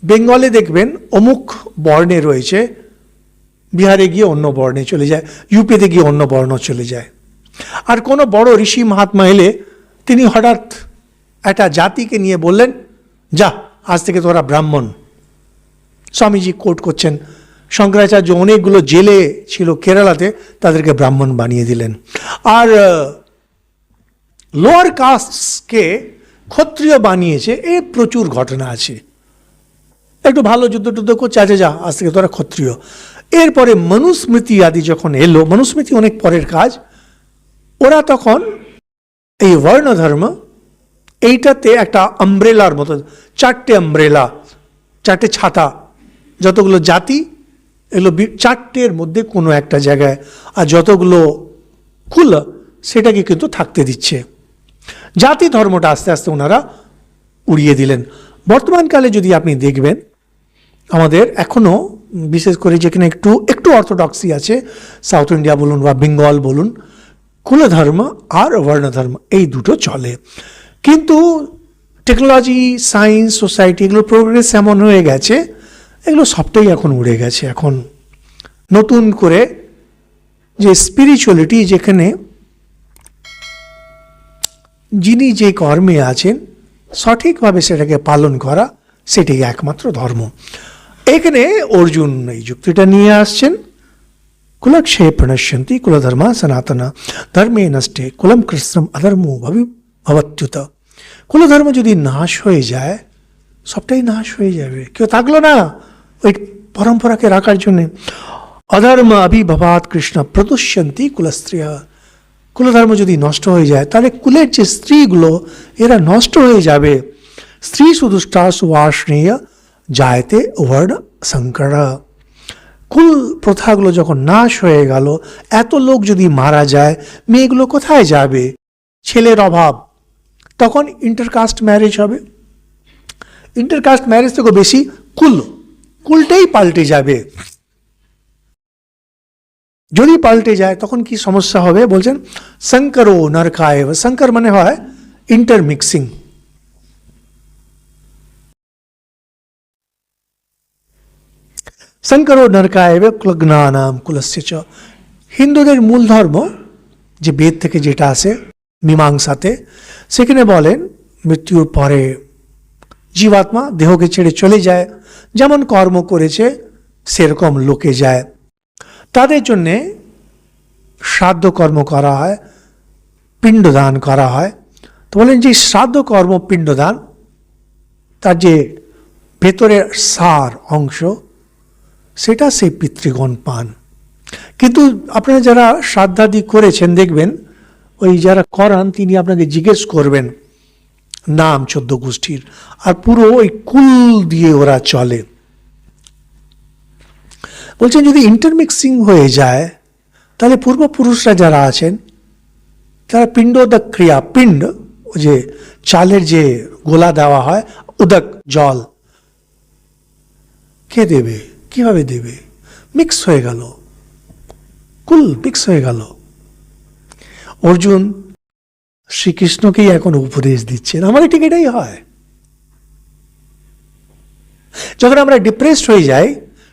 A: বেঙ্গলে দেখবেন অমুক বর্ণে রয়েছে, বিহারে গিয়ে অন্য বর্ণে চলে যায়, ইউপিতে গিয়ে অন্য বর্ণ চলে যায়। আর কোনো বড় ঋষি মহাত্মা এলে তিনি হঠাৎ একটা জাতিকে নিয়ে বললেন, যা আজ থেকে তোরা ব্রাহ্মণ। স্বামীজি কোট করছেন, শঙ্করাচার্য অনেকগুলো জেলে ছিল কেরালাতে, তাদেরকে ব্রাহ্মণ বানিয়ে দিলেন। আর লোয়ার কাস্টকে ক্ষত্রিয় বানিয়েছে, এ প্রচুর ঘটনা আছে। একটু ভালো যুদ্ধ টুদ্ধ করছে, আছে যা আজ থেকে তোরা ক্ষত্রিয়। এরপরে মনুস্মৃতি আদি যখন এলো, মনুস্মৃতি অনেক পরের কাজ, ওরা তখন এই বর্ণধর্ম এইটাতে একটা আমব্রেলার মতো, 4টে আমব্রেলা, 4টে ছাতা, যতগুলো জাতি এগুলো 4টের মধ্যে কোনো একটা জায়গায়, আর যতগুলো কুল সেটাকে কিন্তু থাকতে দিচ্ছে। জাতি ধর্মটা আস্তে আস্তে ওনারা উড়িয়ে দিলেন। বর্তমানকালে যদি আপনি দেখবেন, আমাদের এখনও বিশেষ করে যেখানে একটু একটু অর্থোডক্সি আছে, সাউথ ইন্ডিয়া বলুন বা বেঙ্গল বলুন, কুলধর্ম আর বর্ণধর্ম এই দুটো চলে। কিন্তু টেকনোলজি, সায়েন্স, সোসাইটি এগুলো প্রোগ্রেস এমন হয়ে গেছে, এগুলো সবটাই এখন উড়ে গেছে। এখন নতুন করে যে স্পিরিচুয়ালিটি, যেখানে যিনি যে কর্মে আছেন সঠিকভাবে সেটাকে পালন করা, সেটাই একমাত্র ধর্ম। এখানে অর্জুন এই যুক্তিটা নিয়ে আসছেন, কুলক্ষে প্রণশ্যন্তি কুলধর্মা সনাতনা ধর্মে নষ্টে কুলম কৃষ্ণম অধর্মো ভবত্যুত। কুলধর্ম যদি নাশ হয়ে যায়, সবটাই নাশ হয়ে যাবে, কেউ থাকলো না ওই পরম্পরাকে রাখার জন্যে। অধর্ম আবির্ভবাৎ কৃষ্ণ প্রদুষ্যন্তি কুলস্ত্রিয়া। কুলধর্ম যদি নষ্ট হয়ে যায়, তাহলে কুলের যে স্ত্রীগুলো এরা নষ্ট হয়ে যাবে। স্ত্রী সুদুষ্টা সুবাসনীয় জায়তে ওয়ার্ড সংকর। কুল প্রথাগুলো যখন নাশ হয়ে গেল, এত লোক যদি মারা যায়, মেয়েগুলো কোথায় যাবে? ছেলের অভাব, তখন ইন্টারকাস্ট ম্যারেজ হবে। ইন্টারকাস্ট ম্যারেজ থেকে বেশি কুলটাই পাল্টে যাবে। যদি পাল্টে যায় তখন কি সমস্যা হবে বলছেন, শঙ্করো নরকায়। শঙ্কর মানে হয় ইন্টারমিক্সিং। শঙ্করো নরকায় কুলগ্নানাম কুলস্য চ। হিন্দুদের মূল ধর্ম যে বেদ থেকে যেটা আসে মীমাংসাতে, সেখানে বলেন মৃত্যুর পরে জীবাত্মা দেহকে ছেড়ে চলে যায়, যেমন কর্ম করেছে সেরকম লোকে যায়। তাদের জন্যে শ্রাদ্ধ কর্ম করা হয়, পিণ্ডদান করা হয়। তো বলেন যে শ্রাদ্ধ কর্ম পিণ্ডদান তার যে ভেতরের সার অংশ সেটা সেই পিতৃগণ পান। কিন্তু আপনারা যারা শ্রাদ্ধাদি করেছেন দেখবেন ওই যারা করান তিনি আপনাকে জিজ্ঞেস করবেন নাম 14 গোষ্ঠীর, আর পুরো ওই কুল দিয়ে ওরা চলে। বলছেন যদি ইন্টারমিক্সিং হয়ে যায় তাহলে পূর্বপুরুষরা যারা আছেন তারা পিণ্ডোদক ক্রিয়া, পিণ্ড ওই যে চালের যে গোলা দেওয়া হয়, উদক জল, কে দেবে, কিভাবে দেবে? মিক্স হয়ে গেল, কুল মিক্স হয়ে গেল। অর্জুন শ্রীকৃষ্ণকেই এখন উপদেশ দিচ্ছেন, আমার ঠিক এটাই হয়। যখন আমরা ডিপ্রেসড হয়ে যাই,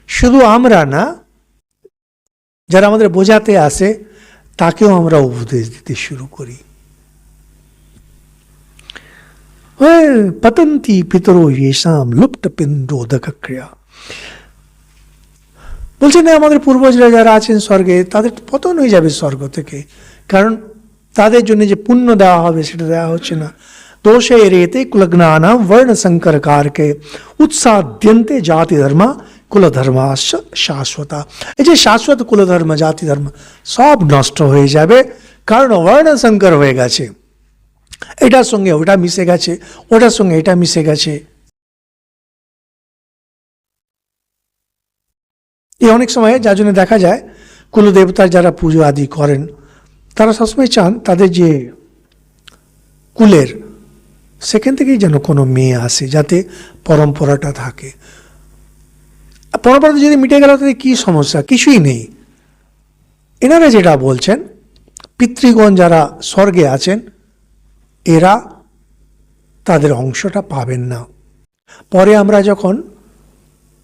A: শুধু আমরা না, যারা আমাদের বোঝাতে আসে তাকেও আমরা উপদেশ দিতে শুরু করি। পতন্তি পিতরো ইয়েষাম লুপ্ত পিণ্ডোদক ক্রিয়া। বলছেন না আমাদের পূর্বজরা যারা আছেন স্বর্গে তাদের পতন হয়ে যাবে স্বর্গ থেকে, কারণ তাদের জন্য যে পুণ্য দেওয়া হবে সেটা দেওয়া হচ্ছে না। দোষে রেতে কুলগ্নানাম বর্ণ সংকর কারকে উৎসাদ্যন্তে জাতি ধর্ম কুলধর্মা শাশ্বতা। এই যে শাশ্বত কুলধর্ম জাতি ধর্ম সব নষ্ট হয়ে যাবে, কারণ বর্ণ সংকর হয়ে গেছে, এটার সঙ্গে ওটা মিশে গেছে, ওটার সঙ্গে এটা মিশে গেছে। এই অনেক সময় যার জন্য দেখা যায় কুলদেবতার যারা পুজো আদি করেন তারা সবসময় চান তাদের যে কুলের সেখান থেকেই যেন কোনো মেয়ে আসে, যাতে পরম্পরাটা থাকে। পরম্পরাটা যদি মিটে গেল তাদের কী সমস্যা? কিছুই নেই। এনারা যেটা বলছেন পিতৃগণ যারা স্বর্গে আছেন এরা তাদের অংশটা পাবেন না। পরে আমরা যখন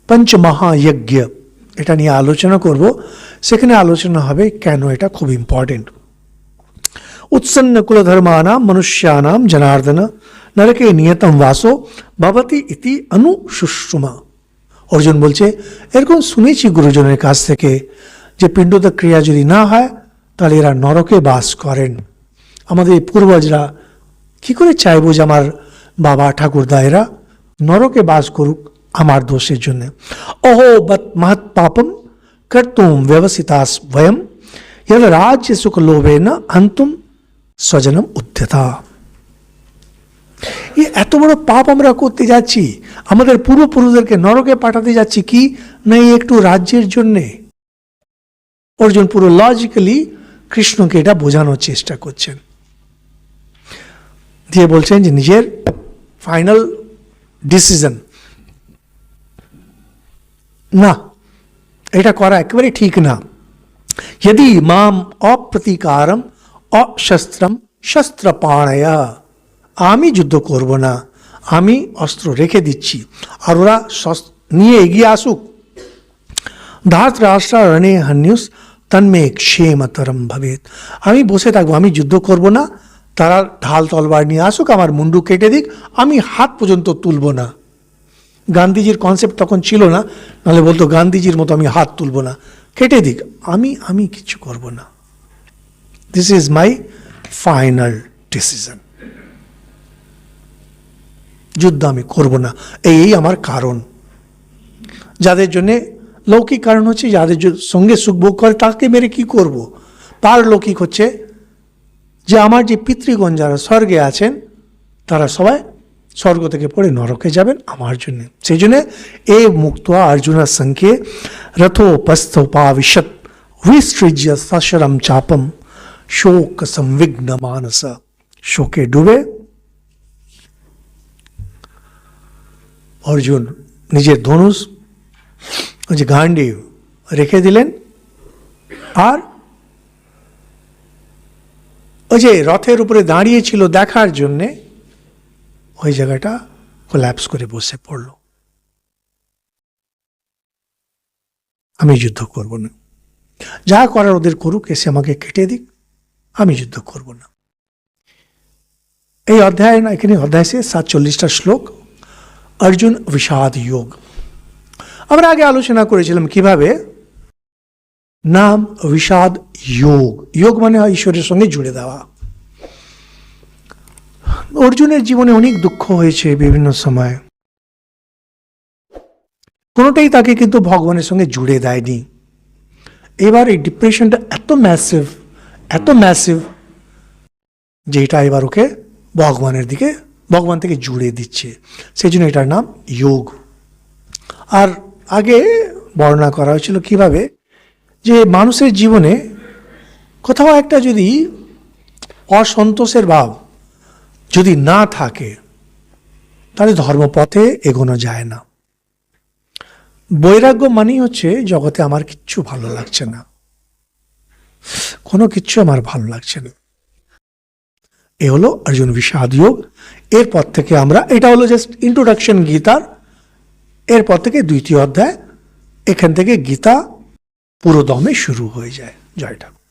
A: পঞ্চমহাযজ্ঞ এটা নিয়ে আলোচনা করব, সেখানে আলোচনা হবে কেন এটা খুব ইম্পর্টেন্ট। উৎসন্ন কুলধর্মানাম মনুষ্যানাম জনার্দন নরকে নিয়তম বাসো ভবতি ইতি অনুশুশ্রুমা। অর্জুন বলছে এরকম শুনেছি গুরুজনের কাছ থেকে যে পিণ্ডোদক ক্রিয়া যদি না হয় তাহলে এরা নরকে বাস করেন। আমাদের পূর্বজরা কি করে চাইবো যে আমার বাবা ঠাকুরদা এরা নরকে বাস করুক আমার দোষের জন্য। অহো বৎ মহৎ পাপম কর্তুম ব্যবসিতাস বয়ম यद राज्य सुख लोभे न अंतुम স্বজনম উদ্ধতা। এত বড় পাপ আমরা করতে যাচ্ছি, আমাদের পূর্বপুরুষদেরকে নরকে পাঠাতে যাচ্ছি কি না একটু রাজ্যের জন্যে। অর্জুন পুরো লজিক্যালি কৃষ্ণকে এটা বোঝানোর চেষ্টা করছেন, দিয়ে বলছেন যে নিজের ফাইনাল ডিসিশন না, এটা করা একেবারে ঠিক না। यदि माम अप्रतीकारम अशस्त्रम शस्त्रपाणया, আমি যুদ্ধ করব না, আমি অস্ত্র রেখে দিচ্ছি আর ওরা নিয়ে এগিয়ে আসুক। ধাতরাষ্ট্র রণে হন্যুস তন্মে ক্ষেমতরম ভবেত, আমি বসে থাকবো, আমি যুদ্ধ করব না, তারা ঢাল তলবার নিয়ে আসুক, আমার মুন্ডু কেটে দিক, আমি হাত পর্যন্ত তুলব না। গান্ধীজির কনসেপ্ট তখন ছিল না, নাহলে বলতো গান্ধীজির মতো আমি হাত তুলব না, কেটে দিক, আমি কিছু করব না। This is my final decision, যুদ্ধ আমি করব না, এই আমার কারণ। যাদের জন্যে লৌকিক কারণ হচ্ছে যাদের সঙ্গে সুখ ভোগ করে তাকে মেরে কি করব। পারলৌকিক হচ্ছে যে আমার যে পিতৃগণ যারা স্বর্গে আছেন তারা সবাই স্বর্গ থেকে পড়ে নরকে যাবেন আমার জন্য। সেই জন্য এ মুক্ত অর্জুন সংখ্যে রথোপস্থোপাবিশত विसृज्य सशरम चापम शोक संविघ्न मानस, শোকে ডুবে অর্জুন নিজের ধনুষ ওই যে গান্ডীব রেখে দিলেন, আর ওই যে রথের উপরে দাঁড়িয়ে ছিল দেখার জন্যে ওই জায়গাটা কোল্যাপস করে বসে পড়ল, আমি যুদ্ধ করব না। যা করার ওদের করুক, এসে আমাকে কেটে দিক, আমি যুদ্ধ করব না। এই অধ্যায় না, এখানে অধ্যায় সে 47টা শ্লোক অর্জুন বিষাদ যোগ। আমরা আগে আলোচনা করেছিলাম কিভাবে নাম বিষাদ যোগ, যোগ মানে হয় ঈশ্বরের সঙ্গে জুড়ে দেওয়া। অর্জুনের জীবনে অনেক দুঃখ হয়েছে বিভিন্ন সময়, কোনোটাই তাকে কিন্তু ভগবানের সঙ্গে জুড়ে দেয়নি। এবার এই ডিপ্রেশনটা এত ম্যাসিভ যে এটা এবার ওকে ভগবান থেকে জুড়ে দিচ্ছে, সেই জন্য এটার নাম যোগ। আর আগে বর্ণনা করা হয়েছিল কিভাবে যে মানুষের জীবনে কোথাও একটা যদি অসন্তোষের ভাব যদি না থাকে, তাহলে ধর্মপথে এগোনো যায় না। বৈরাগ্য মানেই হচ্ছে জগতে আমার কিচ্ছু ভালো লাগছে না, কোনো কিচ্ছু আমার ভালো লাগছে না। এ হলো অর্জুন বিষাদ যোগ। এরপর থেকে আমরা, এটা হলো জাস্ট ইন্ট্রোডাকশন গীতার, এরপর থেকে দ্বিতীয় অধ্যায়, এখান থেকে গীতা পুরোদমে শুরু হয়ে যায়। জয় ঠাকুর।